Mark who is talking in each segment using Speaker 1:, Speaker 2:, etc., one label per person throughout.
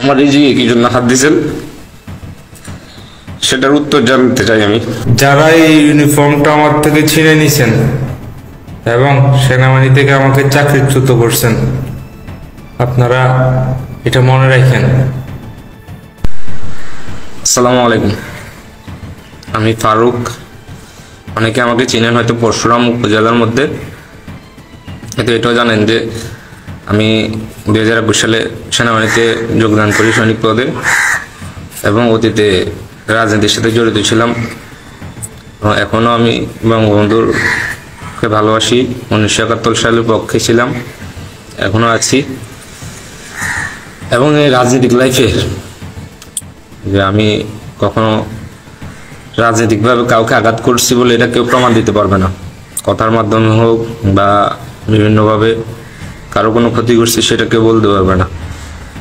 Speaker 1: আমার রিজিকে কি জন্য হাত দিয়েছেন সেটার উত্তর জানতে চাই আমি।
Speaker 2: যারা এই ইউনিফর্মটা আমার থেকে ছিনে নিছেন এবং সেনাবাহিনী থেকে আমাকে চাকরিচ্যুত করছেন, আপনারা এটা মনে রাখেন।
Speaker 1: আসসালামু আলাইকুম, আমি ফারুক। অনেকে আমাকে চিনেন হয়তো পরশুরাম উপজেলার মধ্যে। কিন্তু এটাও জানেন যে আমি 2021 সালে সেনাবাহিনীতে যোগদান করি সৈনিক পদে এবং অতীতে রাজনীতির সাথে জড়িত ছিলাম। এখনও আমি বঙ্গবন্ধুকে ভালোবাসি। 1971 সালের পক্ষে ছিলাম, এখনও আছি। এবং এই রাজনৈতিক লাইফে যে আমি কখনো রাজনৈতিকভাবে কাউকে আঘাত করছি বলে এটা কেউ প্রমাণ দিতে পারবে না। কথার মাধ্যমে হোক বা বিভিন্নভাবে কারো কোনো ক্ষতি করছি সেটা কেউ বলতে পারবে না।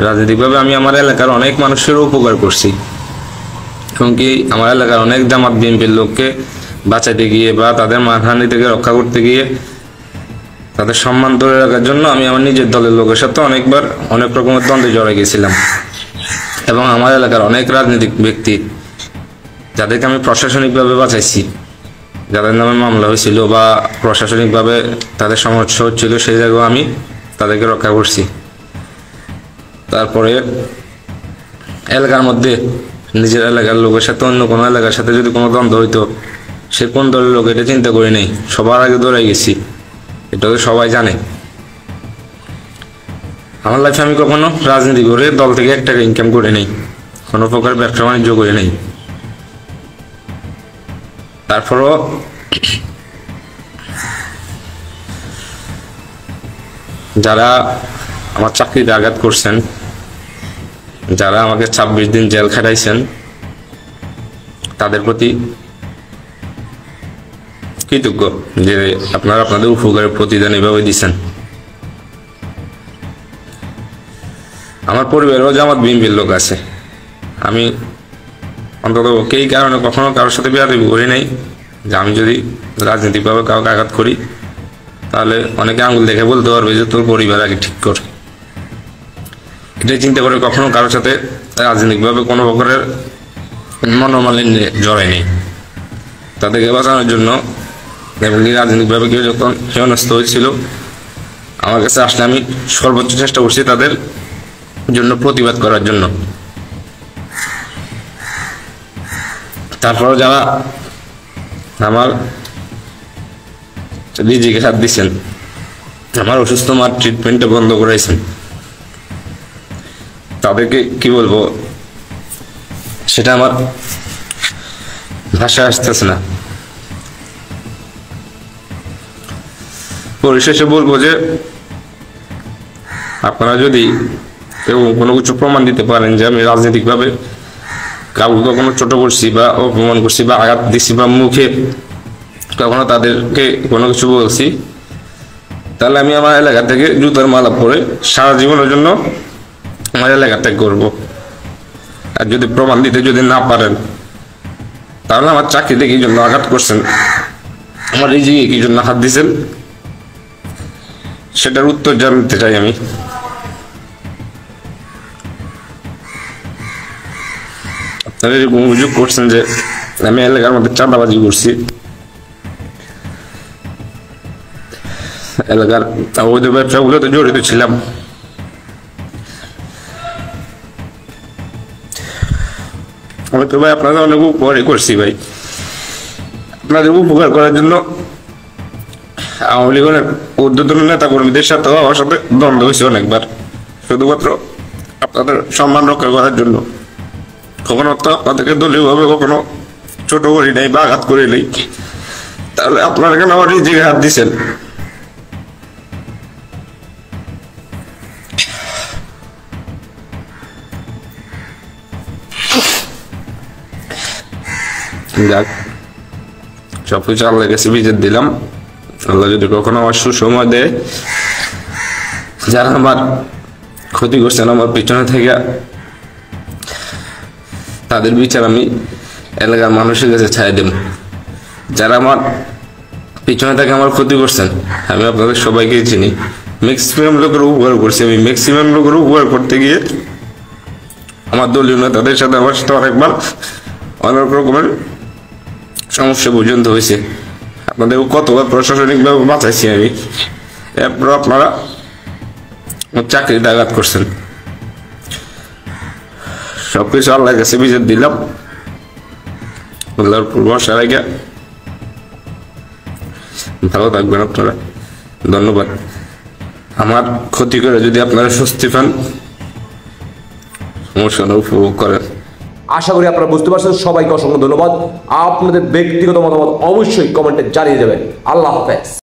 Speaker 1: রাজনৈতিকভাবে আমি আমার এলাকার অনেক মানুষেরও উপকার করছি, এমনকি আমার এলাকার অনেক জামাত বিএনপির লোককে বাঁচাতে গিয়ে বা তাদের মানহানি থেকে রক্ষা করতে গিয়ে তাদের সম্মান ধরে রাখার জন্য আমি আমার নিজের দলের লোকের সাথে অনেকবার অনেক রকমের দ্বন্দ্বে জড়াই গেছিলাম। এবং আমার এলাকার অনেক রাজনৈতিক ব্যক্তি যাদেরকে আমি প্রশাসনিকভাবে বাঁচাইছি, যাদের নামে মামলা হয়েছিল বা প্রশাসনিকভাবে তাদের সমস্যা হচ্ছিল, সেই জায়গায় আমি তাদেরকে রক্ষা করছি। তারপরে এলাকার মধ্যে নিজের এলাকার লোকের সাথে অন্য কোনো এলাকার সাথে যদি কোনো দ্বন্দ্ব হইতো, সে কোন দলের লোক এটা চিন্তা করি নেই, সবার আগে দৌড়াই গেছি। এটা তো সবাই জানে। আমার লাইফে আমি কখনো রাজনীতি করে দল থেকে 1 টাকা ইনকাম করে নেই, কোনো প্রকার ব্যবসা বাণিজ্য করে নেই। তারপরও যারা আমার চাকরিতে আঘাত করছেন, যারা আমাকে 26 দিন জেল খাটাইছেন, তাদের প্রতি কৃতজ্ঞ যে আপনারা আপনাদের উপকারের প্রতিদান এভাবে দিচ্ছেন। আমার পরিবারেও জামাত বিএনপির লোক আছে। আমি অন্তত এই কারণে কখনো কারোর সাথে বেয়াদবি করি নাই যে আমি যদি রাজনৈতিকভাবে কাউকে আঘাত করি তাহলে অনেকে আঙুল দেখে বলতে পারবে যে তোর পরিবার আগে ঠিক কর। এটাই চিন্তা করে কখনো কারোর সাথে রাজনৈতিকভাবে কোনো প্রকারের মনোমালিন্যে জড়াই নেই। তাদেরকে বাঁচানোর জন্য এবং রাজনৈতিকভাবে কেউ যখন হেনস্থ হয়েছিল আমার কাছে আসলে আমি সর্বোচ্চ চেষ্টা করছি তাদের জন্য প্রতিবাদ করার জন্য। তারপরে যারা আমার রিজিকে হাত দিচ্ছেন, আমার অসুস্থ মার ট্রিটমেন্টটা বন্ধ করাইছেন, তাদেরকে কি বলবো সেটা আমার ভাষা আসতেছে না। পরিশেষে বলবো যে আপনারা যদি কেউ কোনো কিছু প্রমাণ দিতে পারেন যে আমি রাজনৈতিকভাবে কাউকে কখনো ছোট করছি বা অপমান করছি বা আঘাত দিচ্ছি বা মুখে কখনো তাদেরকে কোনো কিছু বলছি, তাহলে আমি আমার এলাকা থেকে জুতার মালা পরে সারা জীবনের জন্য আমার এলাকা ত্যাগ করবো। আর যদি প্রমাণ দিতে যদি না পারেন তাহলে আমার চাকরিতে কি জন্য আঘাত করছেন, আমার রিজিকে কি জন্য হাত দিয়েছেন সেটার উত্তর জানতে চাই আমি। আপনারা এরকম অভিযোগ করছেন যে আমি এলাকার মধ্যে চাঁদাবাজি করছি, এলাকার অবৈধ ব্যবসাগুলোতে জড়িত ছিলাম। আমি তো ভাই আপনাদের অনেক উপকারই করছি ভাই। আপনাদের উপকার করার জন্য আওয়ামী লীগের ঊর্ধ্বতন নেতা কর্মীদের সাথেও আমার সাথে দ্বন্দ্ব হয়েছে অনেকবার, শুধুমাত্র আপনাদের সম্মান রক্ষা করার জন্য। কখনো তো আপনাদেরকে দলীয়ভাবে কখনো ছোট করি নাই বা আঘাত করি নাই, তাহলে আপনারা কেন আমার রিজিকে হাত দিচ্ছেন? যাক, সবকিছু আল্লাহর কাছে বিচার দিলাম। আল্লাহ যদি কখনো আমার সুসময় দেয়, যারা আমার ক্ষতি করছেন আমার পিছনে থেকে, তাদের বিচার আমি এলাকার মানুষের কাছে ছাই দেব। যারা আমার পিছনে থেকে আমার ক্ষতি করছেন, আমি আপনাদের সবাইকে চিনি। ম্যাক্সিমাম লোকের উপকার করছি আমি। ম্যাক্সিমাম লোকের উপকার করতে গিয়ে আমার দলীয় নেতাদের সাথে আমার সাথে অনেকবার অনেক রকমের সমস্যা পর্যন্ত হয়েছে। আপনাদের কতবার প্রশাসনিকভাবে বাঁচাইছি আমি, এরপর আপনারা আমার চাকরিতে আঘাত করছেন। সবকিছু আল্লাহর কাছে বিচার দিলাম, আল্লাহর উপর ভরসা রেখে ভালো থাকবেন আপনারা। ধন্যবাদ। আমার ক্ষতি করে যদি আপনারা স্বস্তি পান, সমস্যাটা উপভোগ করেন।
Speaker 3: আশা করি আপনারা বুঝতে পারছেন। সবাইকে অসংখ্য ধন্যবাদ। আপনাদের ব্যক্তিগত মতামত অবশ্যই কমেন্টে জানিয়ে যাবেন। আল্লাহ হাফেজ।